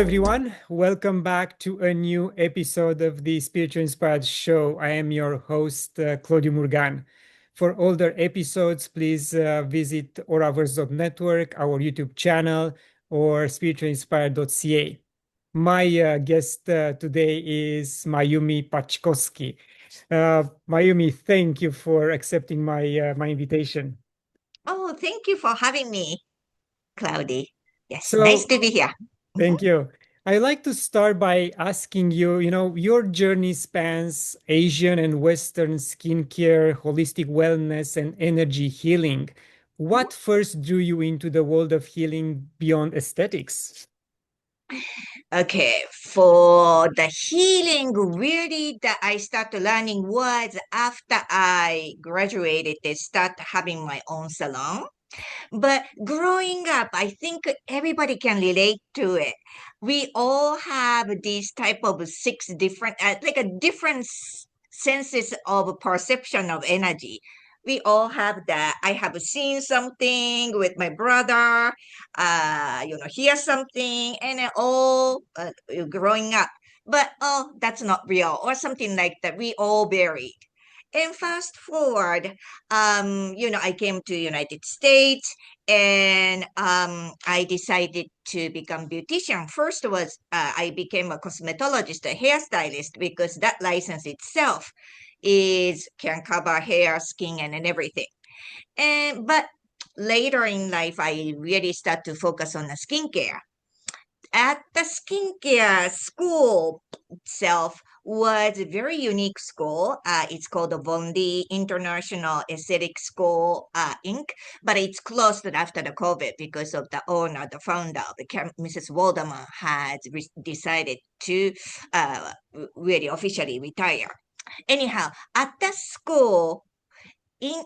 everyone. Welcome back to a new episode of the Spiritual Inspired Show. I am your host, Claudiu Murgan. For older episodes, please visit Network, our YouTube channel, or spiritualinspired.ca. My guest today is Mayumi Pachkoski. Mayumi, thank you for accepting my invitation. Oh, thank you for having me, Claudia. Yes, nice So, to be here. thank you. I like to start by asking you, your journey spans Asian and Western skincare, holistic wellness, and energy healing. Mhm. What first drew you into the world of healing beyond aesthetics? Okay, for the healing, really, that I started learning was after I graduated, they start having my own salon. But growing up, I think everybody can relate to it. We all have these type of six different, like a different senses of perception of energy. We all have that. I have seen something with my brother, hear something, and then all growing up. But oh, that's not real, or something like that. We all buried. And fast forward, I came to United States and I decided to become beautician. First was I became a cosmetologist, a hairstylist, because that license itself is can cover hair, skin, and everything. And but later in life, I really start to focus on the skincare. At the skincare school itself was a very unique school. It's called the Bondi International Aesthetic School Inc., but it's closed after the COVID because of the owner, the founder, Mrs. Waldemar, had decided to really officially retire. Anyhow, at the school, in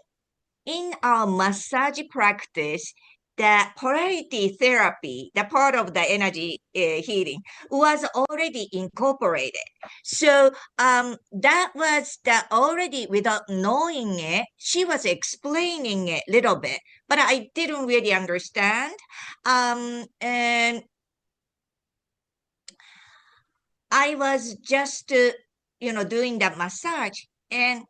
in our massage practice, the polarity therapy, the part of the energy healing, was already incorporated. So that was the already without knowing it. She was explaining it a little bit, but I didn't really understand. And I was just, doing that massage, and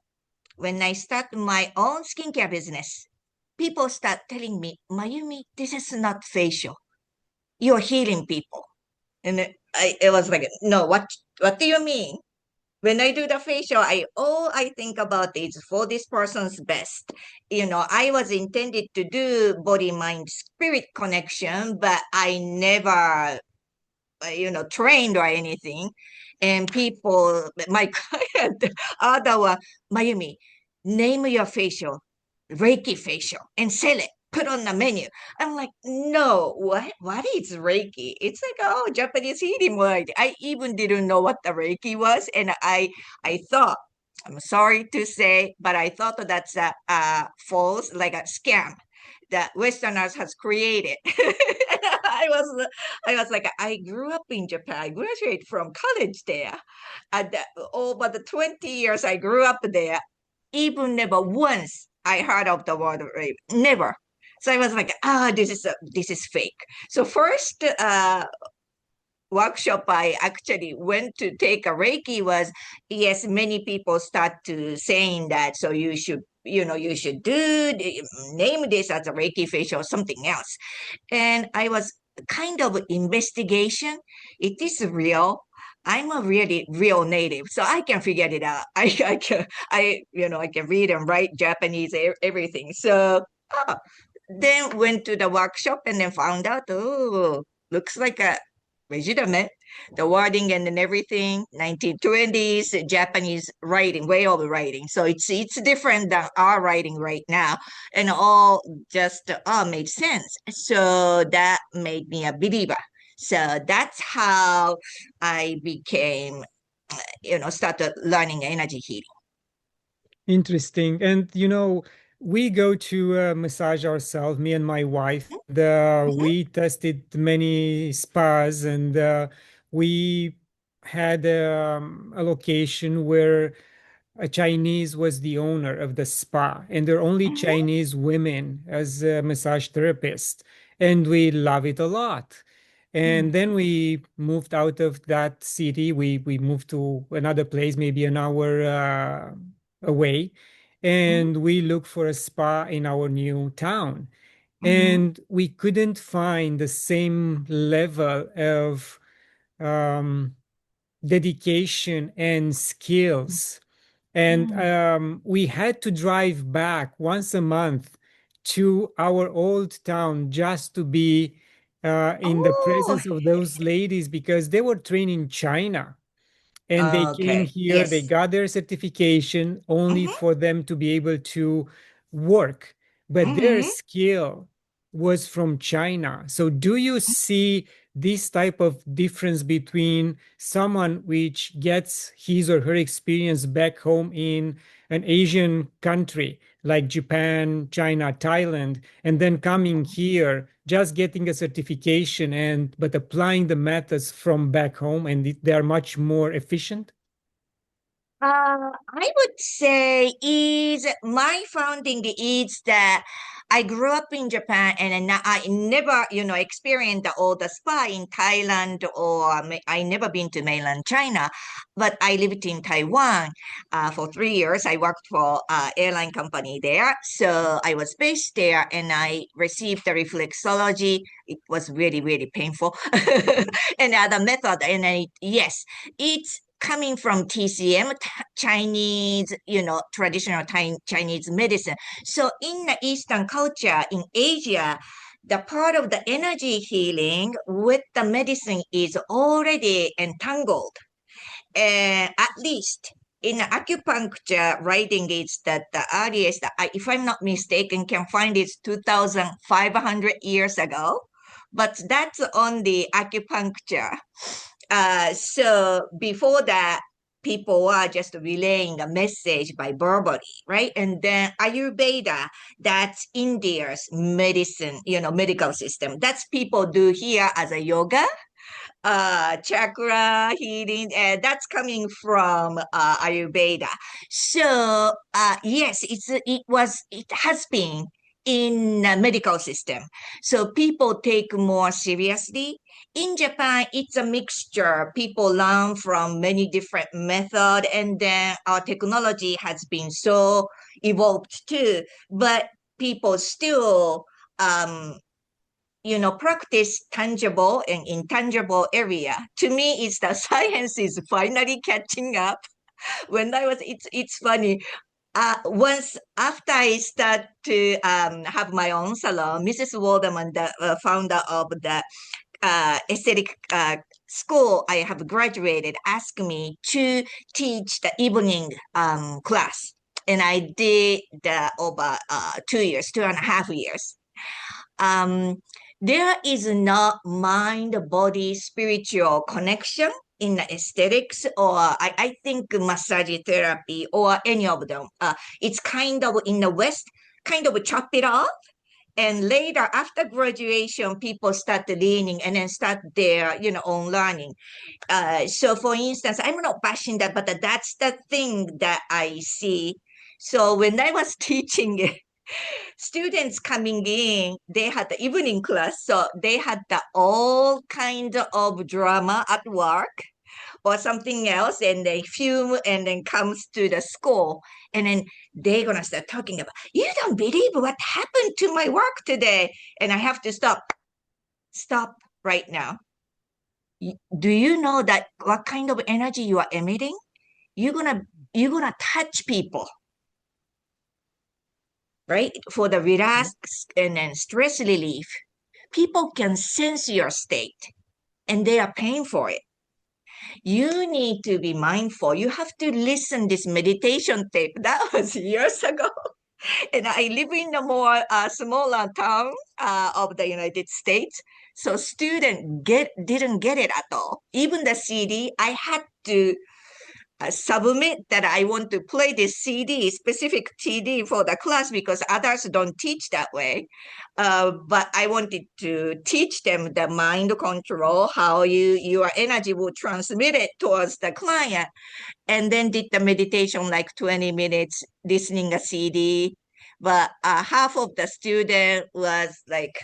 when I start my own skincare business, people start telling me, Mayumi, this is not facial. You're healing people. And it was like, no, what do you mean? When I do the facial, all I think about is for this person's best. I was intended to do body, mind, spirit connection, but I never, trained or anything. And people, my client, other one, Mayumi, name your facial, Reiki facial, and sell it. Put on the menu. I'm like, no, what is Reiki? It's like, oh, Japanese healing word. I even didn't know what the Reiki was. And I thought, I'm sorry to say, but I thought that's a false, like a scam that Westerners has created. I was like, I grew up in Japan. I graduated from college there. And over the 20 years I grew up there, even never once I heard of the word rape. Never. So I was like, this is fake. So first workshop I actually went to take a Reiki was, yes, many people start to saying that, so you should, you should name this as a Reiki facial or something else. And I was kind of investigation. It is real. I'm a really real native, so I can figure it out. I can read and write Japanese, everything. So then went to the workshop and then found out, oh, looks like a legitimate. The wording and then everything, 1920s Japanese writing, way over writing. So it's different than our writing right now, and all just made sense. So that made me a believer. So that's how I became, started learning energy healing. Interesting. And we go to massage ourselves, me and my wife. Mhm. We tested many spas, and we had a location where a Chinese was the owner of the spa, and there are only Mhm. Chinese women as massage therapists, and we love it a lot. And then we moved out of that city. We moved to another place, maybe an hour away, and we looked for a spa in our new town. And we couldn't find the same level of um, dedication and skills. And we had to drive back once a month to our old town just to be in the Oh, presence of those ladies because they were trained in China and they came okay. here, they Yes. got their certification only Mm-hmm. for them to be able to work. But their Mm-hmm. skill was from China. So do you see this type of difference between someone which gets his or her experience back home in an Asian country like Japan, China, Thailand, and then coming here, just getting a certification and but applying the methods from back home and they are much more efficient? I would say is my founding is that I grew up in Japan and then I never, experienced all the spa in Thailand or I never been to mainland China, but I lived in Taiwan for 3 years. I worked for airline company there, so I was based there and I received the reflexology. It was really, really painful, and other method. And yes, it's coming from TCM, Chinese, traditional Chinese medicine. So in the Eastern culture, in Asia, the part of the energy healing with the medicine is already entangled. And at least in acupuncture writing, it's that the earliest, if I'm not mistaken, can find it's 2,500 years ago. But that's on the acupuncture. So before that, people are just relaying a message by verbally, right? And then Ayurveda, that's India's medicine, medical system. That's people do here as a yoga, chakra healing, and that's coming from Ayurveda. So yes, it has been in the medical system. So people take more seriously. In Japan, it's a mixture. People learn from many different methods, and then our technology has been so evolved too. But people still practice tangible and intangible area. To me, it's the science is finally catching up. When it's funny. Once after I start to have my own salon, Mrs. Walderman, the founder of the aesthetic school I have graduated, asked me to teach the evening class. And I did over 2 years, 2.5 years. um, there is not mind, body, spiritual connection in the aesthetics, or I think massage therapy or any of them. It's kind of in the West, kind of chop it off. And later, after graduation, people start learning and then start their, own learning. So, for instance, I'm not bashing that, but that's the thing that I see. So, when I was teaching students coming in, they had the evening class, so they had the all kind of drama at work or something else, and they film and then comes to the school, and then they're gonna start talking about, you don't believe what happened to my work today, and I have to stop right now. Do you know that what kind of energy you are emitting? You're gonna you're gonna touch people, right? For the relax and then stress relief, people can sense your state and they are paying for it. You need to be mindful. You have to listen this meditation tape. That was years ago. And I live in a more smaller town of the United States. So student didn't get it at all. Even the CD, I had to submit that I want to play this CD, specific CD for the class because others don't teach that way. But I wanted to teach them the mind control, how your energy will transmit it towards the client, and then did the meditation like 20 minutes, listening a CD. But half of the student was like,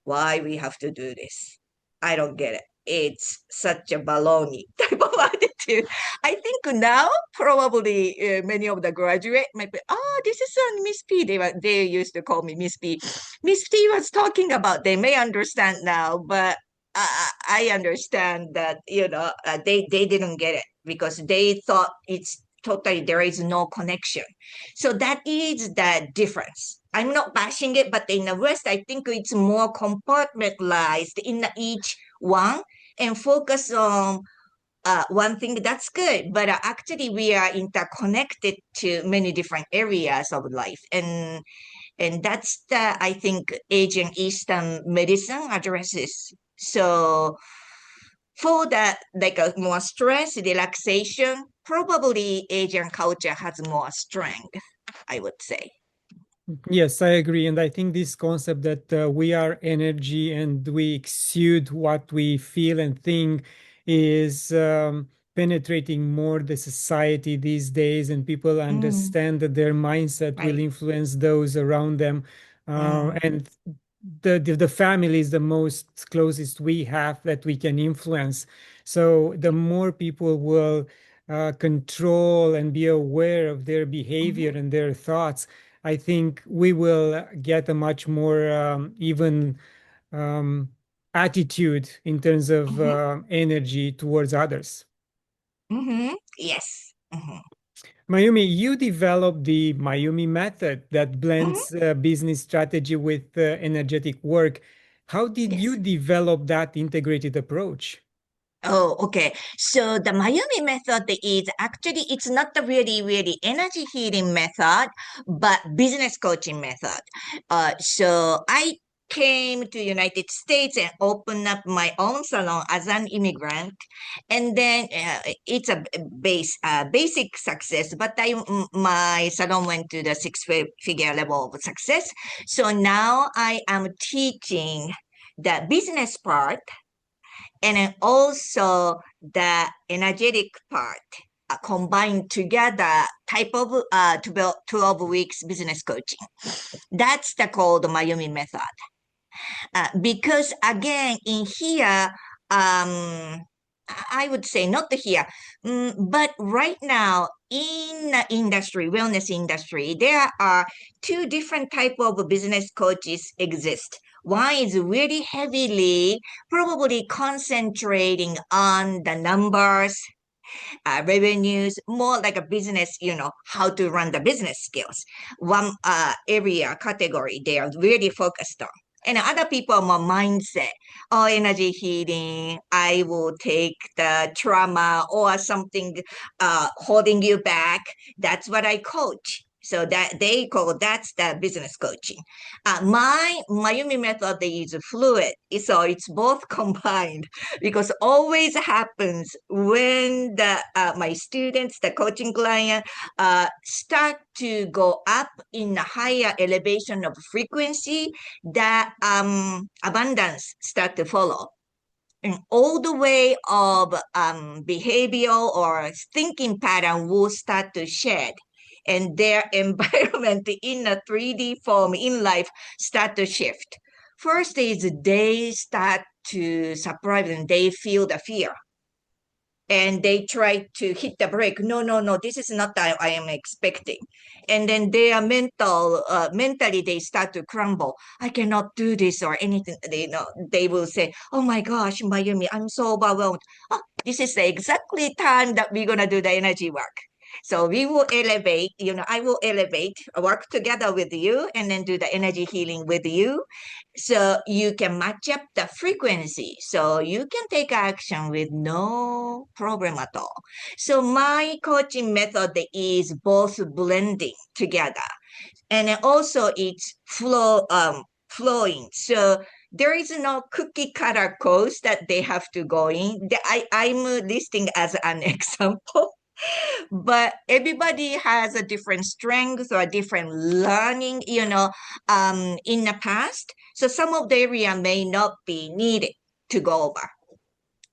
why we have to do this? I don't get it. It's such a baloney type of attitude. I think now probably many of the graduate might be, oh, this is Miss P. They used to call me Miss P. Miss P was talking about. They may understand now, but I understand that they didn't get it because they thought it's totally there is no connection. So that is the difference. I'm not bashing it, but in the West, I think it's more compartmentalized in each one and focus on one thing. That's good. But actually, we are interconnected to many different areas of life. And that's the, I think, Asian Eastern medicine addresses. So for that, like a more stress, relaxation, probably Asian culture has more strength, I would say. Yes, I agree. And I think this concept that we are energy and we exude what we feel and think is penetrating more the society these days, and people Mm, understand that their mindset will right. influence those around them. Mm, And the family is the most closest we have that we can influence. So the more people will control and be aware of their behavior mhm, and their thoughts, I think we will get a much more even um, attitude in terms of mhm, energy towards others. yes. Mayumi, you developed the Mayumi method that Mhm, blends business strategy with energetic work. How did you yes. develop that integrated approach? Oh, okay. So the Mayumi method is actually it's not the really energy healing method, but business coaching method. So I came to United States and opened up my own salon as an immigrant, and then it's a basic success. But my salon went to the figure level of success. So now I am teaching the business part and then also the energetic part combined together type of 12 weeks business coaching. That's the called Mayumi method. Because again, in here, I would say not here, but right now in the industry, wellness industry, there are two different type of business coaches exist. One is really heavily, probably concentrating on the numbers, revenues, more like a business, how to run the business skills. One area, category they are really focused on. And other people are more mindset, oh, energy healing, I will take the trauma or something holding you back. That's what I coach. So that they call that's the business coaching. My Mayumi method is fluid, so it's both combined because always happens when the my students, the coaching client, start to go up in a higher elevation of frequency, that abundance start to follow. And all the way of behavioral or thinking pattern will start to shed and their environment in a 3D form in life start to shift. First is they start to surprise and they feel the fear and they try to hit the brake. No, no, no, this is not that I am expecting. And then their mentally they start to crumble. I cannot do this or anything. They will say, oh my gosh, Mayumi, I'm so overwhelmed. Oh, this is the exactly time that we're going to do the energy work. So we will elevate, I will elevate, work together with you and then do the energy healing with you so you can match up the frequency so you can take action with no problem at all. So my coaching method is both blending together and then also it's flowing. So there is no cookie cutter course that they have to go in. I'm listing as an example, but everybody has a different strength or a different learning, in the past. So some of the area may not be needed to go over.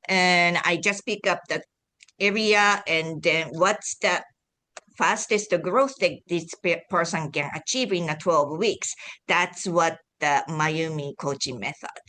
And I just pick up the area and then what's the fastest growth that this person can achieve in 12 weeks. That's what the Mayumi coaching method.